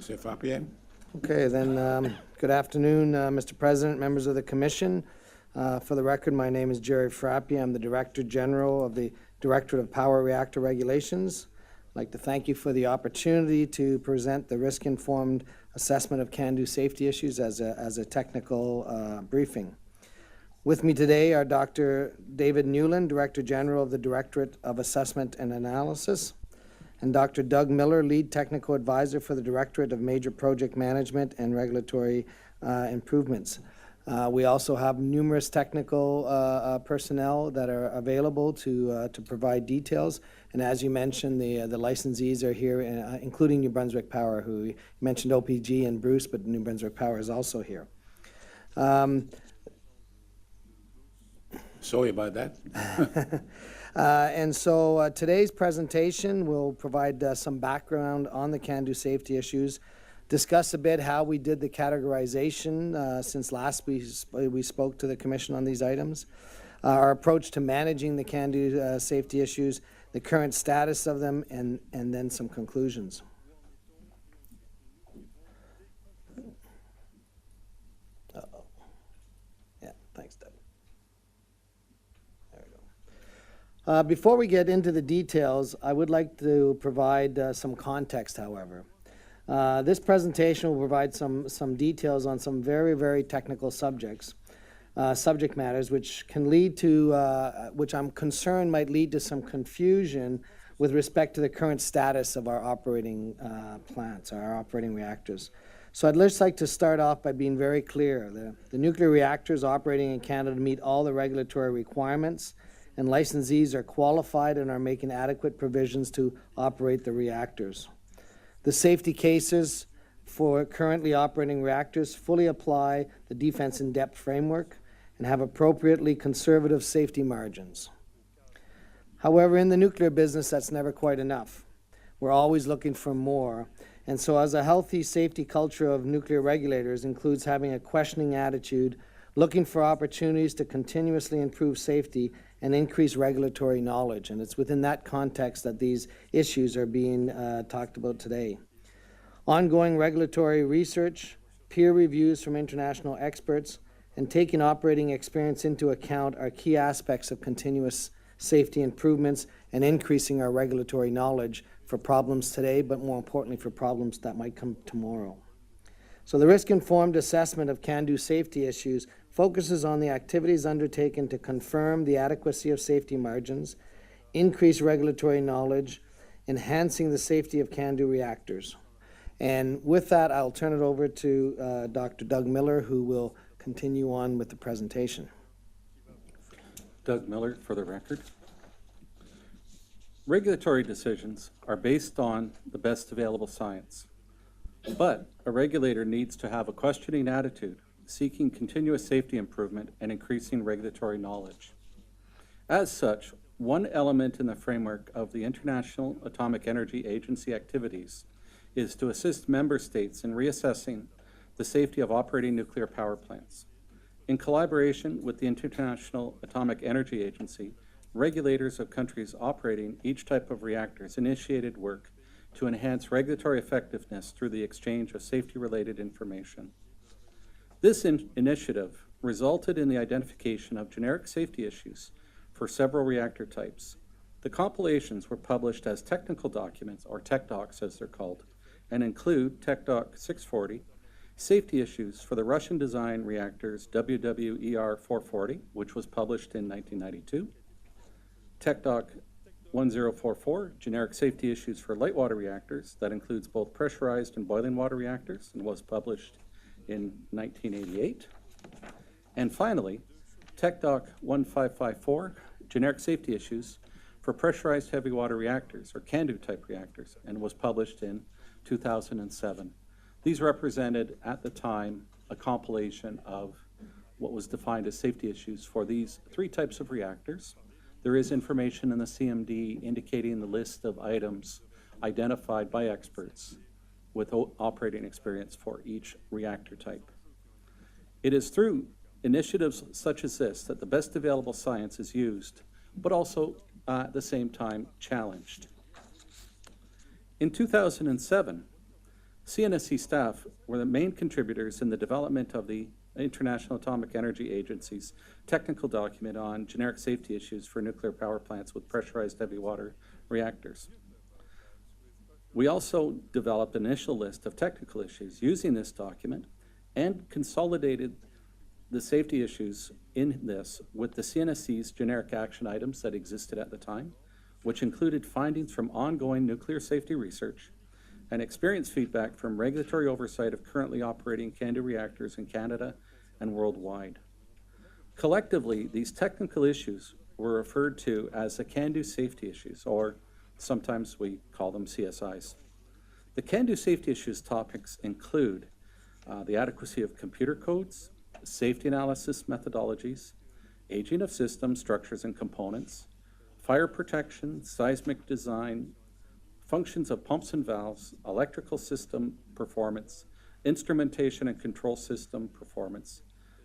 Mr. Frappier. Okay, then good afternoon, Mr. President, members of the Commission. For the record, my name is Jerry Frappier. I'm the Director General of the Directorate of Power Reactor Regulations. I'd like to thank you for the opportunity to present the risk-informed assessment of CANDU safety issues as a technical briefing. With me today are Dr. David Newland, Director General of the Directorate of Assessment and Analysis, and Dr. Doug Miller, Lead Technical Advisor for the Directorate of Major Project Management and Regulatory Improvements. We also have numerous technical personnel that are available to provide details. And as you mentioned, the licensees are here, including New Brunswick Power, who you mentioned OPG and Bruce, but New Brunswick Power is also here. Sorry about that. And so today's presentation will provide some background on the CANDU safety issues, discuss a bit how we did the categorization since last we spoke to the Commission on these items, our approach to managing the CANDU safety issues, the current status of them, and then some conclusions. Uh-oh. Yeah, thanks, Doug. Before we get into the details, I would like to provide some context, however. This presentation will provide some details on some very, very technical subject matters, which can lead to, which I'm concerned might lead to some confusion with respect to the current status of our operating plants, our operating reactors. So I'd just like to start off by being very clear. The nuclear reactors operating in Canada meet all the regulatory requirements, and licensees are qualified and are making adequate provisions to operate the reactors. The safety cases for currently operating reactors fully apply the defense in depth framework and have appropriately conservative safety margins. However, in the nuclear business, that's never quite enough. We're always looking for more. And so as a healthy safety culture of nuclear regulators includes having a questioning attitude, looking for opportunities to continuously improve safety and increase regulatory knowledge. And it's within that context that these issues are being talked about today. Ongoing regulatory research, peer reviews from international experts, and taking operating experience into account are key aspects of continuous safety improvements and increasing our regulatory knowledge for problems today, but more importantly for problems that might come tomorrow. So the risk-informed assessment of CANDU safety issues focuses on the activities undertaken to confirm the adequacy of safety margins, increase regulatory knowledge, enhancing the safety of CANDU reactors. And with that, I'll turn it over to Dr. Doug Miller, who will continue on with the presentation. Doug Miller, for the record. Regulatory decisions are based on the best available science. But a regulator needs to have a questioning attitude, seeking continuous safety improvement and increasing regulatory knowledge. As such, one element in the framework of the International Atomic Energy Agency activities is to assist member states in reassessing the safety of operating nuclear power plants. In collaboration with the International Atomic Energy Agency, regulators of countries operating each type of reactors initiated work to enhance regulatory effectiveness through the exchange of safety-related information. This initiative resulted in the identification of generic safety issues for several reactor types. The compilations were published as technical documents, or tech docs as they're called, and include Tech Doc 640, safety issues for the Russian design reactors WWER 440, which was published in 1992, Tech Doc 1044, generic safety issues for light water reactors, that includes both pressurized and boiling water reactors, and was published in 1988. And finally, Tech Doc 1554, generic safety issues for pressurized heavy water reactors, or CANDU type reactors, and was published in 2007. These represented at the time a compilation of what was defined as safety issues for these three types of reactors. There is information in the CMD indicating the list of items identified by experts with operating experience for each reactor type. It is through initiatives such as this that the best available science is used, but also at the same time challenged. In 2007, CNSC staff were the main contributors in the development of the International Atomic Energy Agency's technical document on generic safety issues for nuclear power plants with pressurized heavy water reactors. We also developed an initial list of technical issues using this document and consolidated the safety issues in this with the CNSC's generic action items that existed at the time, which included findings from ongoing nuclear safety research and experience feedback from regulatory oversight of currently operating CANDU reactors in Canada and worldwide. Collectively, these technical issues were referred to as the CANDU safety issues, or sometimes we call them CSIs. The CANDU safety issues topics include the adequacy of computer codes, safety analysis methodologies, aging of systems, structures, and components, fire protection, seismic design, functions of pumps and valves, electrical system performance, instrumentation and control system performance,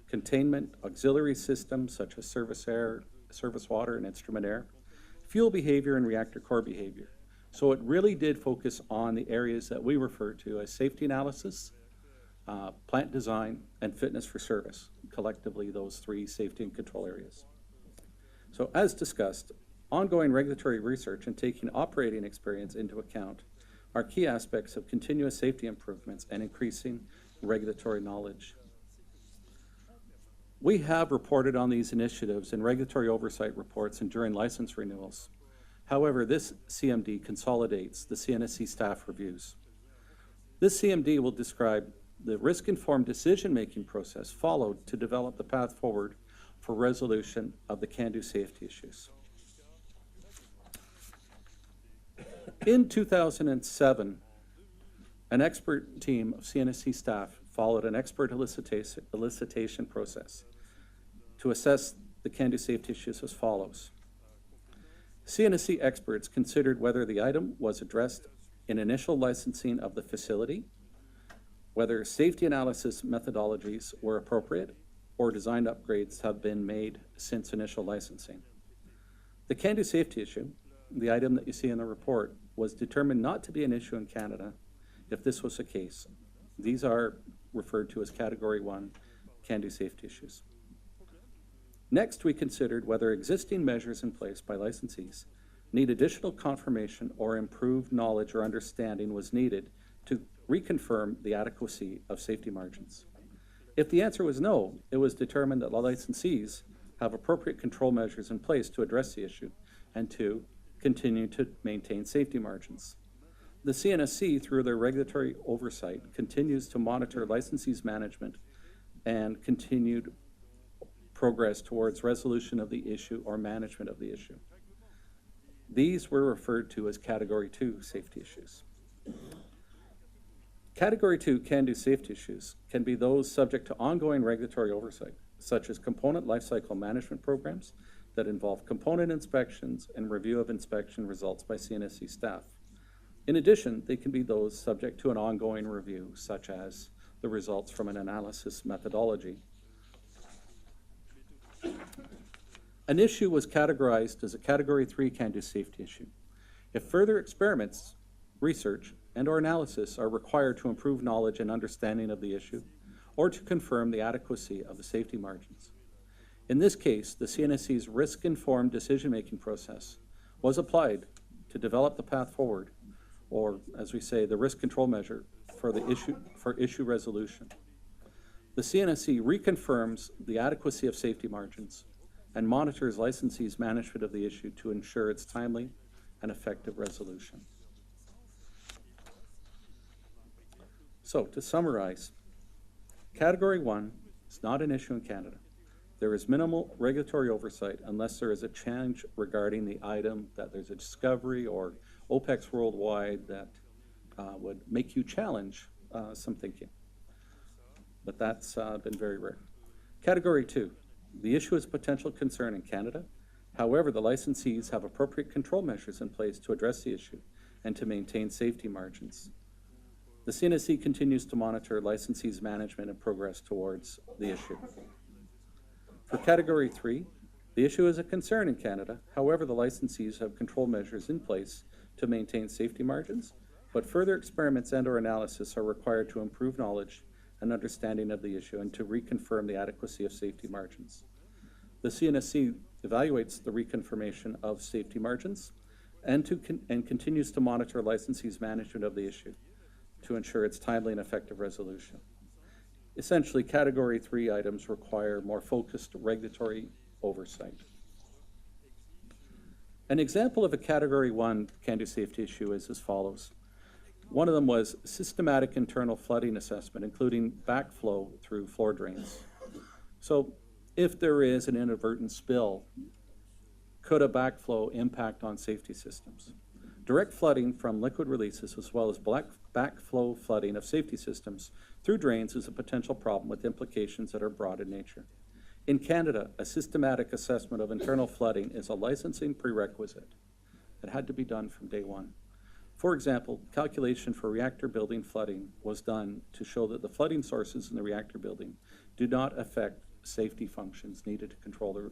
containment, auxiliary systems such as service air, service water, and instrument air, fuel behavior, and reactor core behavior. So it really did focus on the areas that we refer to as safety analysis, plant design, and fitness for service, collectively those three safety and control areas. So as discussed, ongoing regulatory research and taking operating experience into account are key aspects of continuous safety improvements and increasing regulatory knowledge. We have reported on these initiatives in regulatory oversight reports and during license renewals. However, this CMD consolidates the CNSC staff reviews. This CMD will describe the risk-informed decision-making process followed to develop the path forward for resolution of the CANDU safety issues. In 2007, an expert team of CNSC staff followed an expert elicitation process to assess the CANDU safety issues as follows. CNSC experts considered whether the item was addressed in initial licensing of the facility, whether safety analysis methodologies were appropriate, or design upgrades have been made since initial licensing. The CANDU safety issue, the item that you see in the report, was determined not to be an issue in Canada if this was the case. These are referred to as Category 1 CANDU safety issues. Next, we considered whether existing measures in place by licensees need additional confirmation or improved knowledge or understanding was needed to reconfirm the adequacy of safety margins. If the answer was no, it was determined that the licensees have appropriate control measures in place to address the issue and to continue to maintain safety margins. The CNSC, through their regulatory oversight, continues to monitor licensees' management and continued progress towards resolution of the issue or management of the issue. These were referred to as Category 2 safety issues. Category 2 CANDU safety issues can be those subject to ongoing regulatory oversight, such as component lifecycle management programs that involve component inspections and review of inspection results by CNSC staff. In addition, they can be those subject to an ongoing review, such as the results from an analysis methodology. An issue was categorized as a Category 3 CANDU safety issue if further experiments, research, and/or analysis are required to improve knowledge and understanding of the issue or to confirm the adequacy of the safety margins. In this case, the CNSC's risk-informed decision-making process was applied to develop the path forward, or as we say, the risk control measure for issue resolution. The CNSC reconfirms the adequacy of safety margins and monitors licensees' management of the issue to ensure its timely and effective resolution. So, to summarize, Category 1 is not an issue in Canada. There is minimal regulatory oversight unless there is a change regarding the item, that there's a discovery or OPEX worldwide that would make you challenge some thinking. But that's been very rare. Category 2, the issue is a potential concern in Canada. However, the licensees have appropriate control measures in place to address the issue and to maintain safety margins. The CNSC continues to monitor licensees' management and progress towards the issue. For Category 3, the issue is a concern in Canada. However, the licensees have control measures in place to maintain safety margins but further experiments and/or analysis are required to improve knowledge and understanding of the issue and to reconfirm the adequacy of safety margins. The CNSC evaluates the reconfirmation of safety margins and continues to monitor licensees' management of the issue to ensure its timely and effective resolution. Essentially, Category 3 items require more focused regulatory oversight. An example of a Category 1 CANDU safety issue is as follows. One of them was systematic internal flooding assessment, including backflow through floor drains. So if there is an inadvertent spill, could a backflow impact on safety systems? Direct flooding from liquid releases as well as backflow flooding of safety systems through drains is a potential problem with implications that are broad in nature. In Canada, a systematic assessment of internal flooding is a licensing prerequisite. It had to be done from day one. For example, calculation for reactor building flooding was done to show that the flooding sources in the reactor building do not affect safety functions needed to control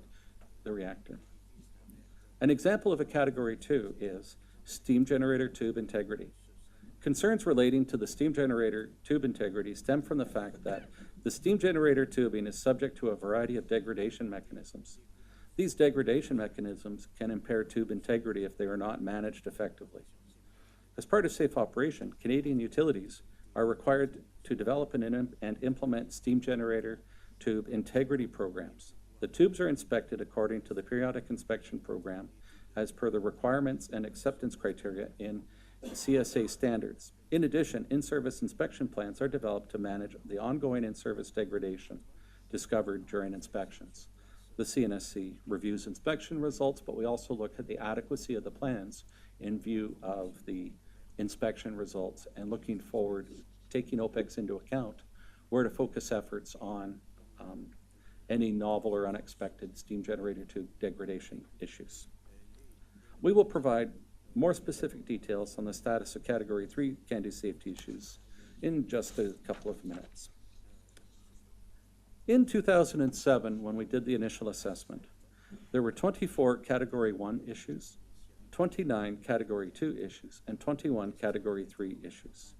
the reactor. An example of a Category 2 is steam generator tube integrity. Concerns relating to the steam generator tube integrity stem from the fact that the steam generator tubing is subject to a variety of degradation mechanisms. These degradation mechanisms can impair tube integrity if they are not managed effectively. As part of safe operation, Canadian utilities are required to develop and implement steam generator tube integrity programs. The tubes are inspected according to the periodic inspection program as per the requirements and acceptance criteria in CSA standards. In addition, in-service inspection plans are developed to manage the ongoing in-service degradation discovered during inspections. The CNSC reviews inspection results, but we also look at the adequacy of the plans in view of the inspection results and looking forward, taking OPEX into account, where to focus efforts on any novel or unexpected steam generator tube degradation issues. We will provide more specific details on the status of Category 3 CANDU safety issues in just a couple of minutes. In 2007, when we did the initial assessment, there were 24 Category 1 issues, 29 Category 2 issues, and 21 Category 3 issues.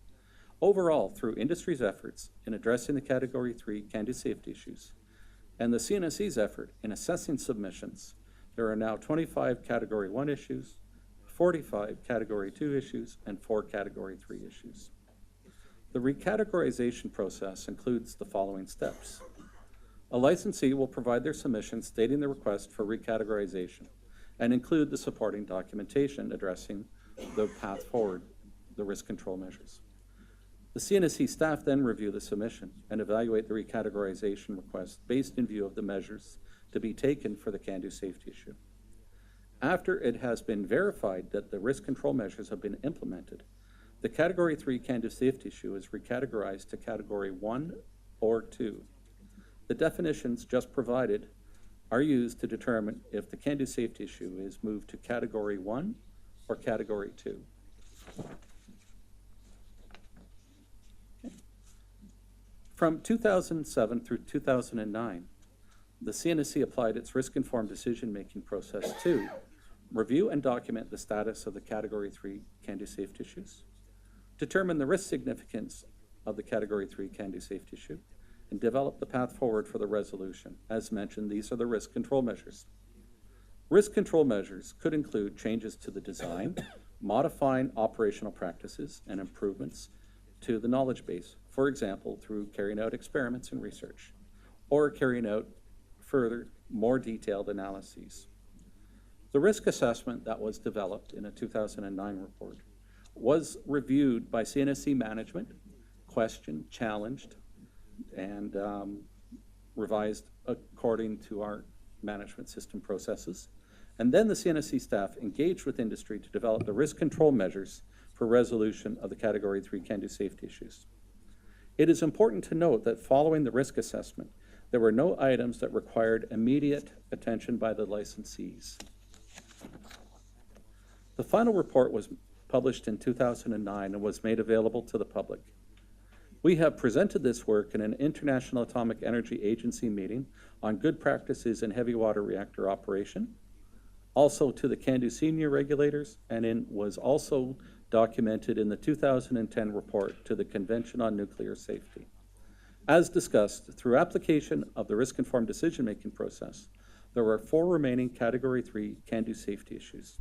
Overall, through industry's efforts in addressing the Category 3 CANDU safety issues and the CNSC's effort in assessing submissions, there are now 25 Category 1 issues, 45 Category 2 issues, and 4 Category 3 issues. The recategorization process includes the following steps. A licensee will provide their submission stating the request for recategorization and include the supporting documentation addressing the path forward, the risk control measures. The CNSC staff then review the submission and evaluate the recategorization request based in view of the measures to be taken for the CANDU safety issue. After it has been verified that the risk control measures have been implemented, the Category 3 CANDU safety issue is recategorized to Category 1 or 2. The definitions just provided are used to determine if the CANDU safety issue is moved to Category 1 or Category 2. From 2007 through 2009, the CNSC applied its risk-informed decision-making process to review and document the status of the Category 3 CANDU safety issues, determine the risk significance of the Category 3 CANDU safety issue, and develop the path forward for the resolution. As mentioned, these are the risk control measures. Risk control measures could include changes to the design, modifying operational practices, and improvements to the knowledge base, for example, through carrying out experiments and research, or carrying out further, more detailed analyses. The risk assessment that was developed in a 2009 report was reviewed by CNSC management, questioned, challenged, and revised according to our management system processes. And then the CNSC staff engaged with industry to develop the risk control measures for resolution of the Category 3 CANDU safety issues. It is important to note that following the risk assessment, there were no items that required immediate attention by the licensees. The final report was published in 2009 and was made available to the public. We have presented this work in an International Atomic Energy Agency meeting on good practices in heavy water reactor operation, also to the CANDU senior regulators, and was also documented in the 2010 report to the Convention on Nuclear Safety. As discussed, through application of the risk-informed decision-making process, there are 4 remaining Category 3 CANDU safety issues.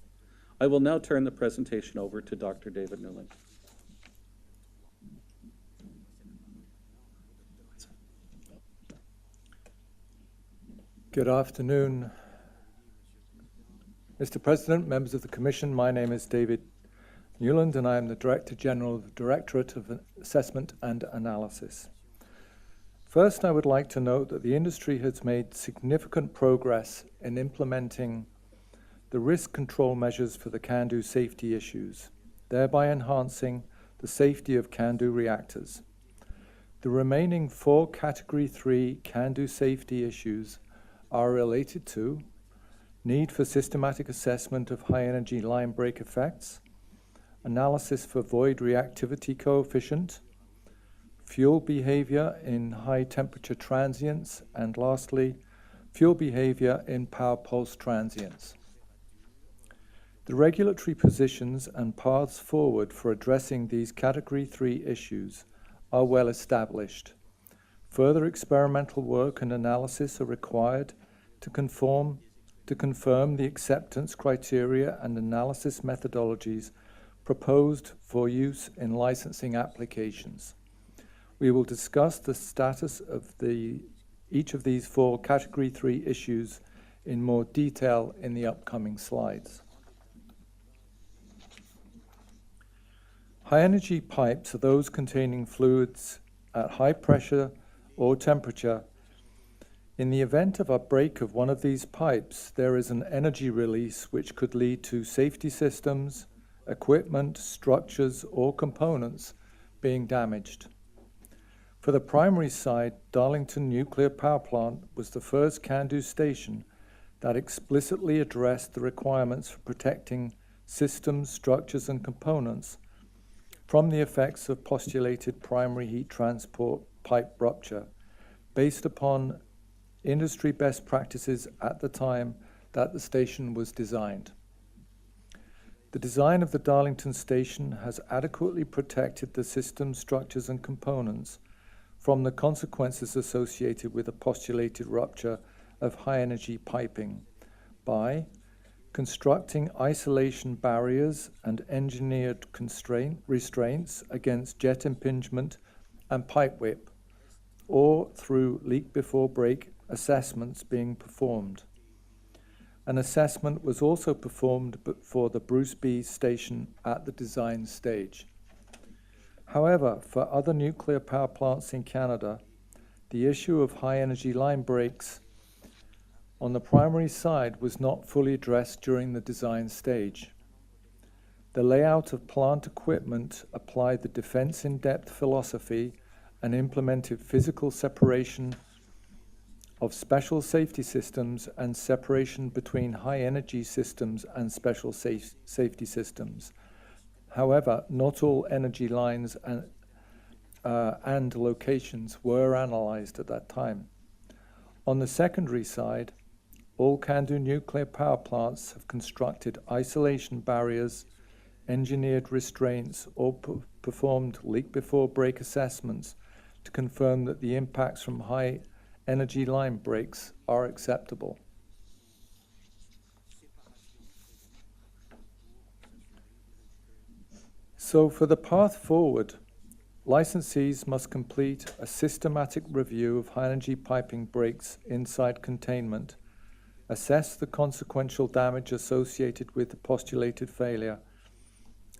I will now turn the presentation over to Dr. David Newland. Good afternoon, Mr. President, members of the Commission. My name is David Newland, and I am the Director General of the Directorate of Assessment and Analysis. First, I would like to note that the industry has made significant progress in implementing the risk control measures for the CANDU safety issues, thereby enhancing the safety of CANDU reactors. The remaining 4 Category 3 CANDU safety issues are related to need for systematic assessment of high-energy line break effects, analysis for void reactivity coefficient, fuel behavior in high-temperature transients, and lastly, fuel behavior in power pulse transients. The regulatory positions and paths forward for addressing these Category 3 issues are well established. Further experimental work and analysis are required to confirm the acceptance criteria and analysis methodologies proposed for use in licensing applications. We will discuss the status of each of these 4 Category 3 issues in more detail in the upcoming slides. High-energy pipes are those containing fluids at high pressure or temperature. In the event of a break of one of these pipes, there is an energy release which could lead to safety systems, equipment, structures, or components being damaged. For the primary side, Darlington Nuclear Power Plant was the first CANDU station that explicitly addressed the requirements for protecting systems, structures, and components from the effects of postulated primary heat transport pipe rupture, based upon industry best practices at the time that the station was designed. The design of the Darlington station has adequately protected the systems, structures, and components from the consequences associated with a postulated rupture of high-energy piping by constructing isolation barriers and engineered restraints against jet impingement and pipe whip, or through leak before break assessments being performed. An assessment was also performed for the Bruce B station at the design stage. However, for other nuclear power plants in Canada, the issue of high-energy line breaks on the primary side was not fully addressed during the design stage. The layout of plant equipment applied the defense in-depth philosophy and implemented physical separation of special safety systems and separation between high-energy systems and special safety systems. However, not all energy lines and locations were analyzed at that time. On the secondary side, all CANDU nuclear power plants have constructed isolation barriers, engineered restraints, or performed leak before break assessments to confirm that the impacts from high energy line breaks are acceptable. So for the path forward, licensees must complete a systematic review of high-energy piping breaks inside containment, assess the consequential damage associated with the postulated failure,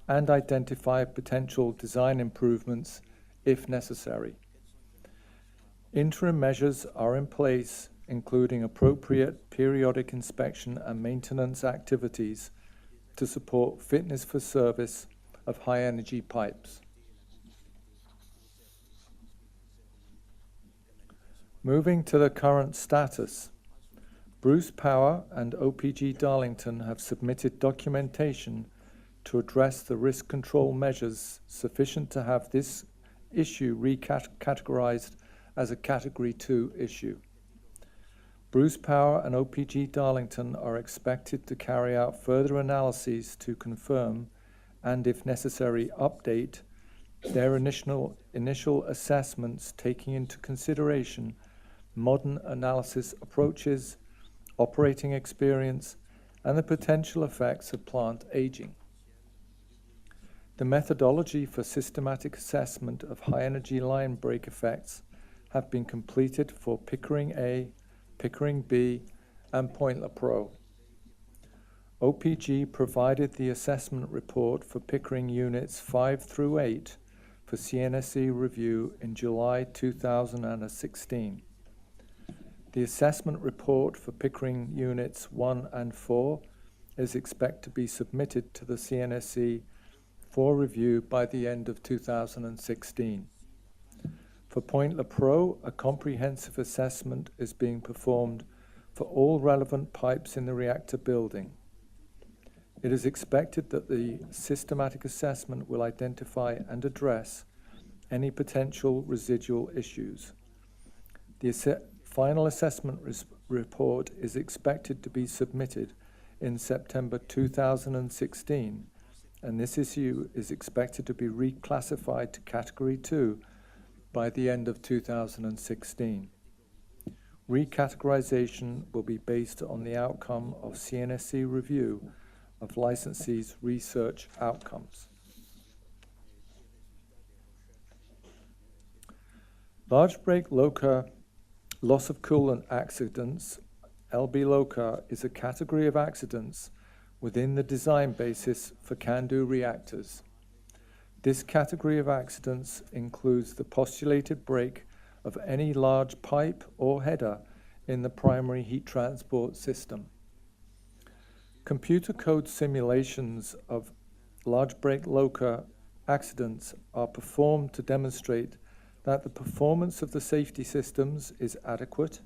and identify potential design improvements if necessary. Interim measures are in place, including appropriate periodic inspection and maintenance activities to support fitness for service of high-energy pipes. Moving to the current status, Bruce Power and OPG Darlington have submitted documentation to address the risk control measures sufficient to have this issue recategorized as a Category 2 issue. Bruce Power and OPG Darlington are expected to carry out further analyses to confirm and, if necessary, update their initial assessments, taking into consideration modern analysis approaches, operating experience, and the potential effects of plant aging. The methodology for systematic assessment of high-energy line break effects have been completed for Pickering A, Pickering B, and Pointler Pro. OPG provided the assessment report for Pickering Units 5 through 8 for CNSC review in July 2016. The assessment report for Pickering Units 1 and 4 is expected to be submitted to the CNSC for review by the end of 2016. For Pointler Pro, a comprehensive assessment is being performed for all relevant pipes in the reactor building. It is expected that the systematic assessment will identify and address any potential residual issues. The final assessment report is expected to be submitted in September 2016, and this issue is expected to be reclassified to Category 2 by the end of 2016. Recategorization will be based on the outcome of CNSC review of licensees' research outcomes. Large break Loca loss of coolant accidents, LB Loca, is a category of accidents within the design basis for CANDU reactors. This category of accidents includes the postulated break of any large pipe or header in the primary heat transport system. Computer code simulations of large break Loca accidents are performed to demonstrate that the performance of the safety systems is adequate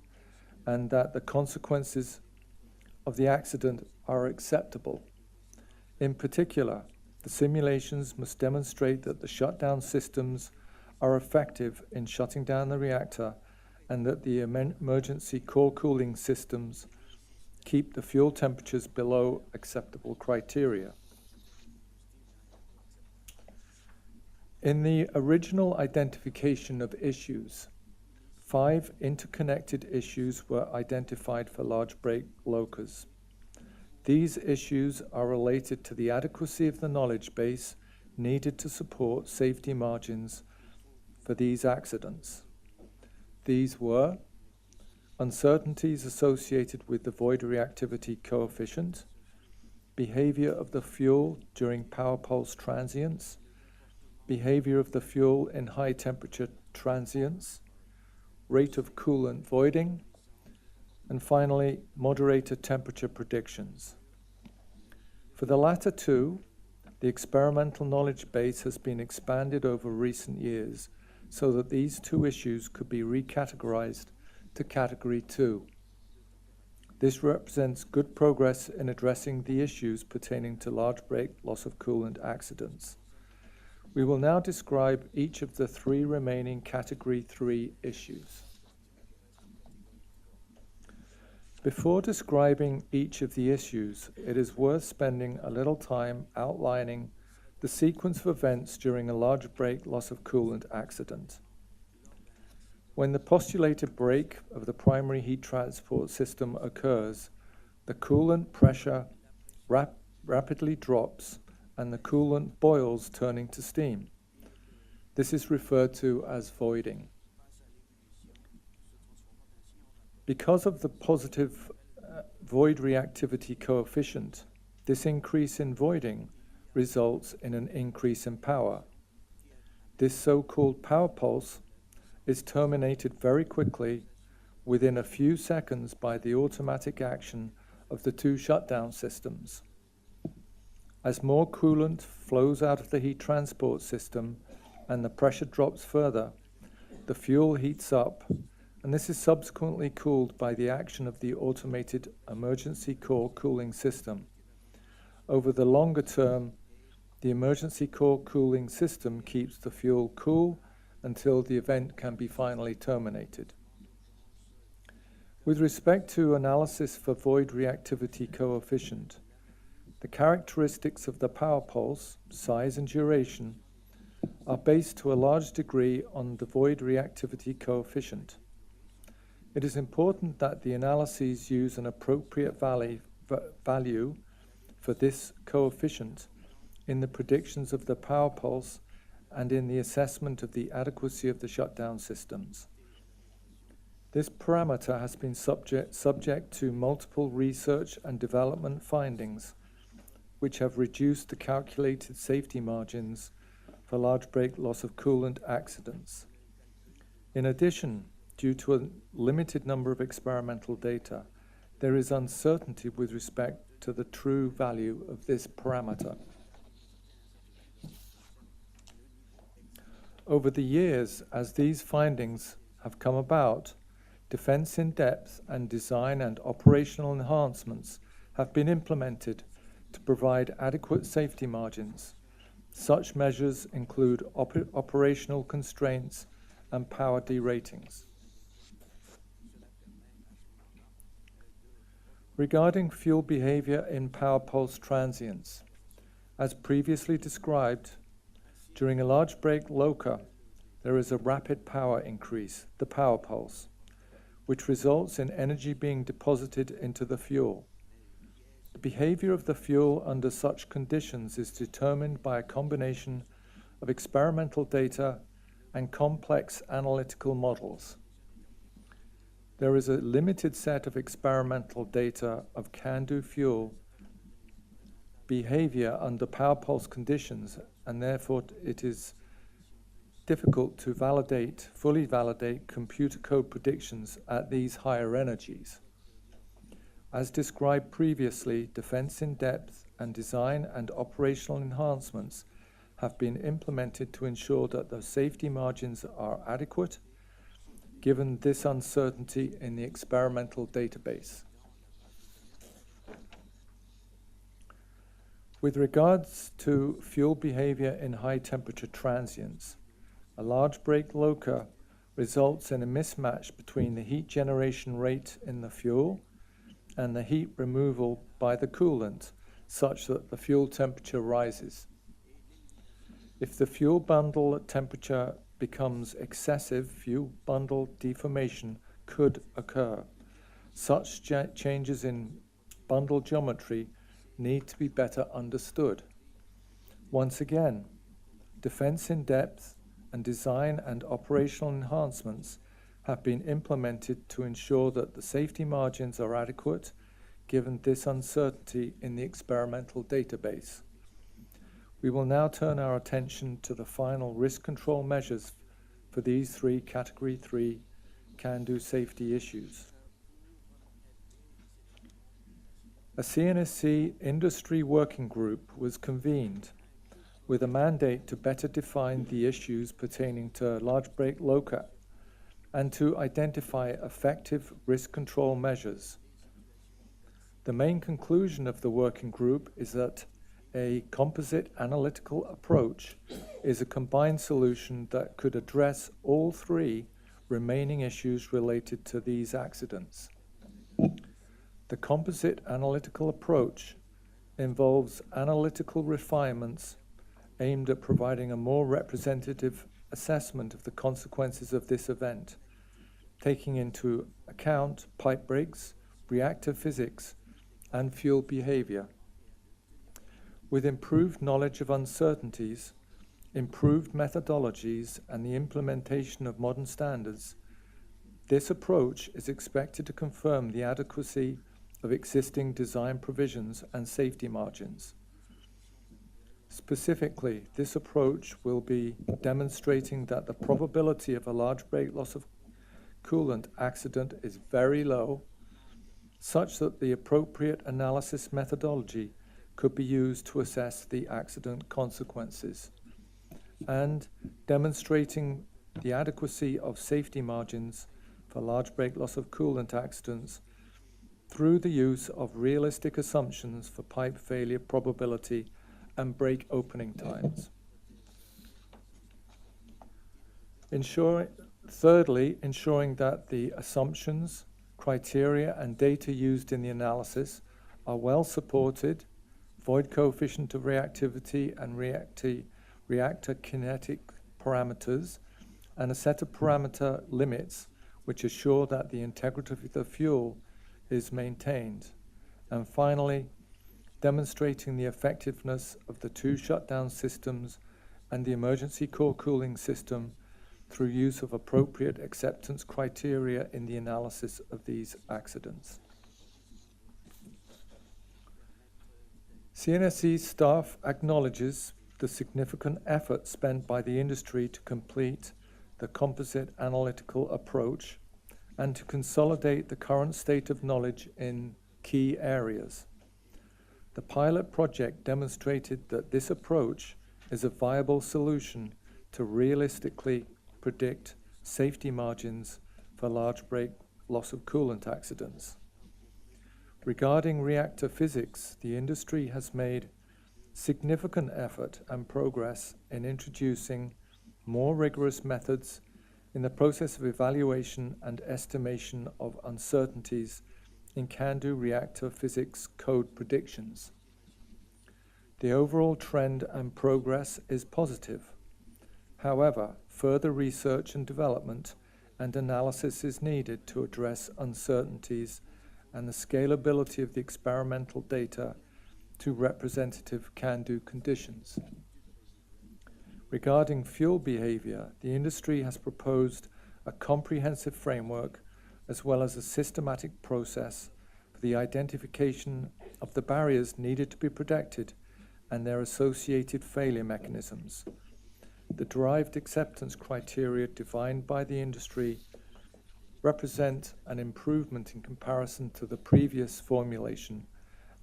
and that the consequences of the accident are acceptable. In particular, the simulations must demonstrate that the shutdown systems are effective in shutting down the reactor and that the emergency core cooling systems keep the fuel temperatures below acceptable criteria. In the original identification of issues, 5 interconnected issues were identified for large break Locas. These issues are related to the adequacy of the knowledge base needed to support safety margins for these accidents. These were uncertainties associated with the void reactivity coefficient, behavior of the fuel during power pulse transients, behavior of the fuel in high temperature transients, rate of coolant voiding, and finally, moderator temperature predictions. For the latter two, the experimental knowledge base has been expanded over recent years so that these two issues could be recategorized to Category 2. This represents good progress in addressing the issues pertaining to large break loss of coolant accidents. We will now describe each of the 3 remaining Category 3 issues. Before describing each of the issues, it is worth spending a little time outlining the sequence of events during a large break loss of coolant accident. When the postulated break of the primary heat transport system occurs, the coolant pressure rapidly drops and the coolant boils, turning to steam. This is referred to as voiding. Because of the positive void reactivity coefficient, this increase in voiding results in an increase in power. This so-called power pulse is terminated very quickly, within a few seconds, by the automatic action of the 2 shutdown systems. As more coolant flows out of the heat transport system and the pressure drops further, the fuel heats up, and this is subsequently cooled by the action of the automated emergency core cooling system. Over the longer term, the emergency core cooling system keeps the fuel cool until the event can be finally terminated. With respect to analysis for void reactivity coefficient, The characteristics of the power pulse, size and duration, are based to a large degree on the void reactivity coefficient. It is important that the analyses use an appropriate value for this coefficient in the predictions of the power pulse and in the assessment of the adequacy of the shutdown systems. This parameter has been subject to multiple research and development findings, which have reduced the calculated safety margins for large break loss of coolant accidents. In addition, due to a limited number of experimental data, there is uncertainty with respect to the true value of this parameter. Over the years, as these findings have come about, defense in depth and design and operational enhancements have been implemented to provide adequate safety margins. Such measures include operational constraints and power deratings. Regarding fuel behavior in power pulse transients, as previously described, during a large break Loca, there is a rapid power increase, the power pulse, which results in energy being deposited into the fuel. The behavior of the fuel under such conditions is determined by a combination of experimental data and complex analytical models. There is a limited set of experimental data of CANDU fuel behavior under power pulse conditions, and therefore it is difficult to fully validate computer code predictions at these higher energies. As described previously, defense in depth and design and operational enhancements have been implemented to ensure that the safety margins are adequate, given this uncertainty in the experimental database. With regards to fuel behavior in high temperature transients, a large break Loca results in a mismatch between the heat generation rate in the fuel and the heat removal by the coolant, such that the fuel temperature rises. If the fuel bundle temperature becomes excessive, fuel bundle deformation could occur. Such changes in bundle geometry need to be better understood. Once again, defense in depth and design and operational enhancements have been implemented to ensure that the safety margins are adequate, given this uncertainty in the experimental database. We will now turn our attention to the final risk control measures for these three Category 3 CANDU safety issues. A CNSC industry working group was convened with a mandate to better define the issues pertaining to large break Loca and to identify effective risk control measures. The main conclusion of the working group is that a composite analytical approach is a combined solution that could address all three remaining issues related to these accidents. The composite analytical approach involves analytical refinements aimed at providing a more representative assessment of the consequences of this event, taking into account pipe breaks, reactor physics, and fuel behavior. With improved knowledge of uncertainties, improved methodologies, and the implementation of modern standards, this approach is expected to confirm the adequacy of existing design provisions and safety margins. Specifically, this approach will be demonstrating that the probability of a large break loss of coolant accident is very low, such that the appropriate analysis methodology could be used to assess the accident consequences, and demonstrating the adequacy of safety margins for large break loss of coolant accidents through the use of realistic assumptions for pipe failure probability and break opening times. Thirdly, ensuring that the assumptions, criteria, and data used in the analysis are well supported, void coefficient of reactivity and reactor kinetic parameters, and a set of parameter limits which assure that the integrity of the fuel is maintained. And finally, demonstrating the effectiveness of the two shutdown systems and the emergency core cooling system through use of appropriate acceptance criteria in the analysis of these accidents. CNSC staff acknowledges the significant effort spent by the industry to complete the composite analytical approach and to consolidate the current state of knowledge in key areas. The pilot project demonstrated that this approach is a viable solution to realistically predict safety margins for large break loss of coolant accidents. Regarding reactor physics, the industry has made significant effort and progress in introducing more rigorous methods in the process of evaluation and estimation of uncertainties in CANDU reactor physics code predictions. The overall trend and progress is positive. However, further research and development and analysis is needed to address uncertainties and the scalability of the experimental data to representative CANDU conditions. Regarding fuel behavior, the industry has proposed a comprehensive framework as well as a systematic process for the identification of the barriers needed to be protected and their associated failure mechanisms. The derived acceptance criteria defined by the industry represent an improvement in comparison to the previous formulation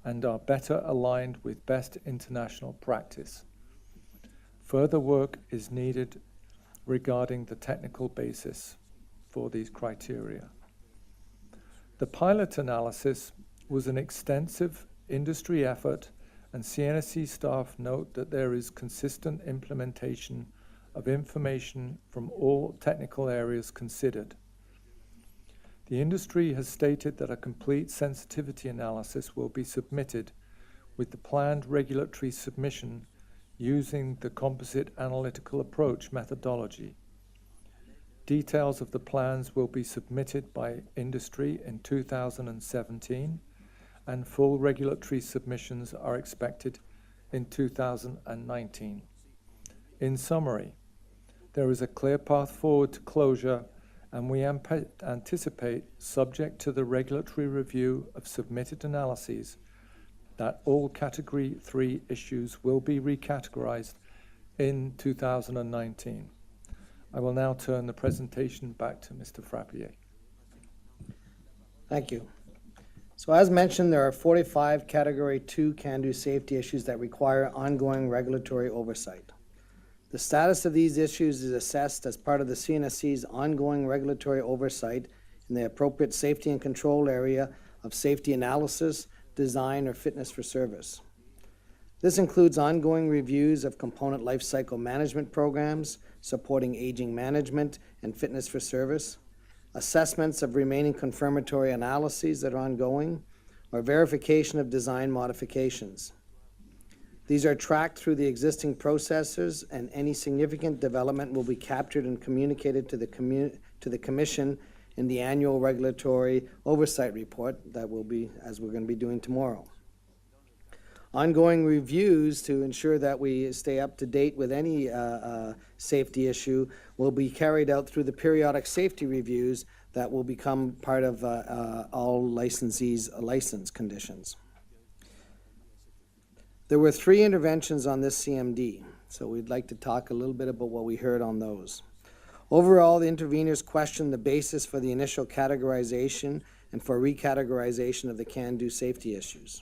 and are better aligned with best international practice. Further work is needed regarding the technical basis for these criteria. The pilot analysis was an extensive industry effort, and CNSC staff note that there is consistent implementation of information from all technical areas considered. The industry has stated that a complete sensitivity analysis will be submitted with the planned regulatory submission using the composite analytical approach methodology. Details of the plans will be submitted by industry in 2017, and full regulatory submissions are expected in 2019. In summary, there is a clear path forward to closure, and we anticipate, subject to the regulatory review of submitted analyses, that all Category 3 issues will be recategorized in 2019. I will now turn the presentation back to Mr. Frappier. Thank you. So as mentioned, there are 45 Category 2 CANDU safety issues that require ongoing regulatory oversight. The status of these issues is assessed as part of the CNSC's ongoing regulatory oversight in the appropriate safety and control area of safety analysis, design, or fitness for service. This includes ongoing reviews of component life cycle management programs, supporting aging management and fitness for service, assessments of remaining confirmatory analyses that are ongoing, or verification of design modifications. These are tracked through the existing processes, and any significant development will be captured and communicated to the Commission in the annual regulatory oversight report that will be, as we're going to be doing tomorrow. Ongoing reviews to ensure that we stay up to date with any safety issue will be carried out through the periodic safety reviews that will become part of all licensees' license conditions. There were 3 interventions on this CMD, so we'd like to talk a little bit about what we heard on those. Overall, the interveners questioned the basis for the initial categorization and for recategorization of the CANDU safety issues.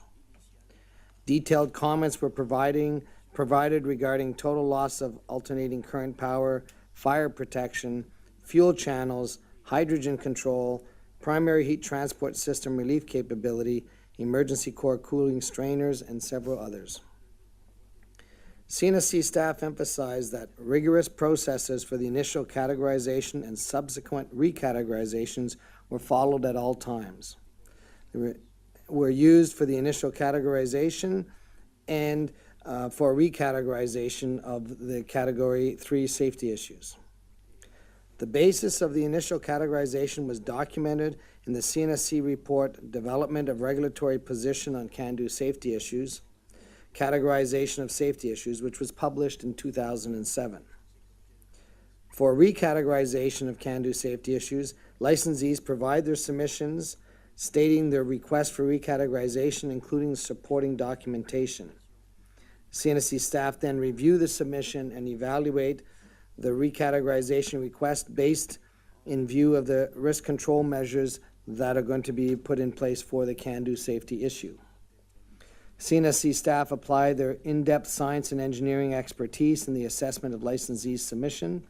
Detailed comments were provided regarding total loss of alternating current power, fire protection, fuel channels, hydrogen control, primary heat transport system relief capability, emergency core cooling strainers, and several others. CNSC staff emphasized that rigorous processes for the initial categorization and subsequent recategorizations were followed at all times. They were used for the initial categorization and for recategorization of the Category 3 safety issues. The basis of the initial categorization was documented in the CNSC report, Development of Regulatory Position on CANDU Safety Issues, Categorization of Safety Issues, which was published in 2007. For recategorization of CANDU safety issues, licensees provide their submissions stating their request for recategorization, including supporting documentation. CNSC staff then review the submission and evaluate the recategorization request based in view of the risk control measures that are going to be put in place for the CANDU safety issue. CNSC staff apply their in-depth science and engineering expertise in the assessment of licensees' submission.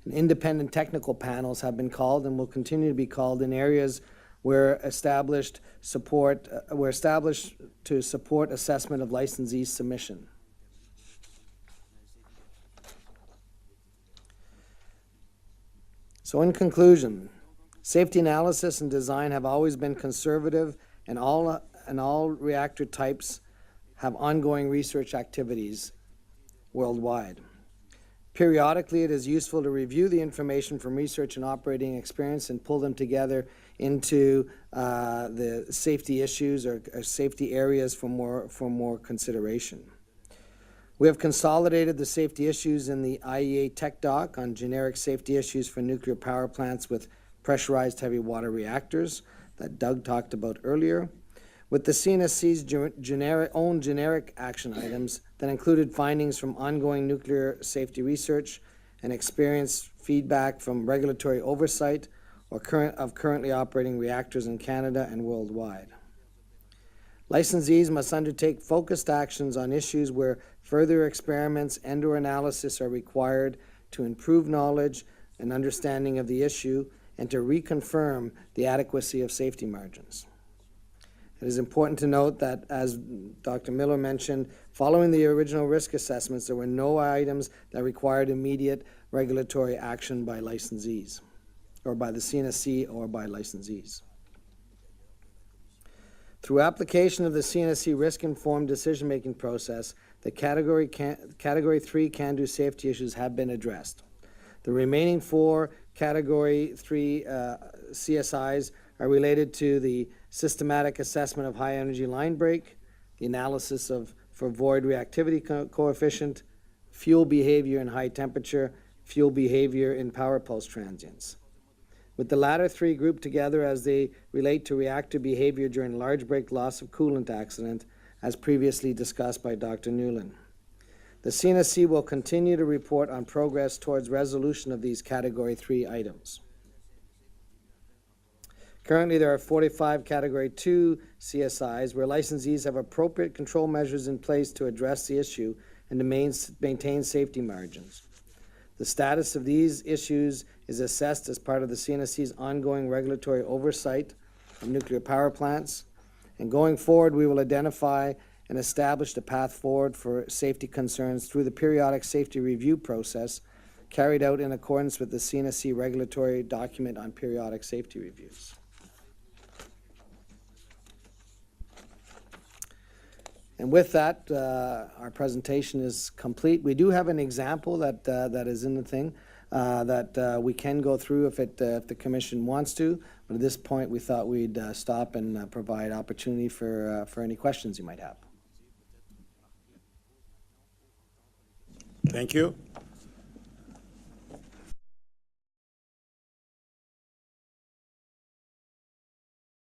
And independent technical panels have been called and will continue to be called in areas where established to support assessment of licensees' submission. So in conclusion, safety analysis and design have always been conservative, and all reactor types have ongoing research activities worldwide. Periodically, it is useful to review the information from research and operating experience and pull them together into the safety issues or safety areas for more consideration. We have consolidated the safety issues in the IEA Tech Doc on generic safety issues for nuclear power plants with pressurized heavy water reactors that Doug talked about earlier, with the CNSC's own generic action items that included findings from ongoing nuclear safety research and experience feedback from regulatory oversight or currently operating reactors in Canada and worldwide. Licensees must undertake focused actions on issues where further experiments and/or analysis are required to improve knowledge and understanding of the issue and to reconfirm the adequacy of safety margins. It is important to note that, as Dr. Miller mentioned, following the original risk assessments, there were no items that required immediate regulatory action by licensees, or by the CNSC or by licensees. Through application of the CNSC risk-informed decision-making process, the Category 3 CANDU safety issues have been addressed. The remaining 4 Category 3 CSIs are related to the systematic assessment of high-energy line break, the analysis for void reactivity coefficient, fuel behavior in high temperature, fuel behavior in power pulse transients. With the latter 3 grouped together as they relate to reactor behavior during large break loss of coolant accident, as previously discussed by Dr. Newland. The CNSC will continue to report on progress towards resolution of these Category 3 items. Currently, there are 45 Category 2 CSIs where licensees have appropriate control measures in place to address the issue and to maintain safety margins. The status of these issues is assessed as part of the CNSC's ongoing regulatory oversight of nuclear power plants. And going forward, we will identify and establish the path forward for safety concerns through the periodic safety review process carried out in accordance with the CNSC regulatory document on periodic safety reviews. And with that, our presentation is complete. We do have an example that is in the thing that we can go through if the commission wants to. But at this point, we thought we'd stop and provide opportunity for any questions you might have. Thank you.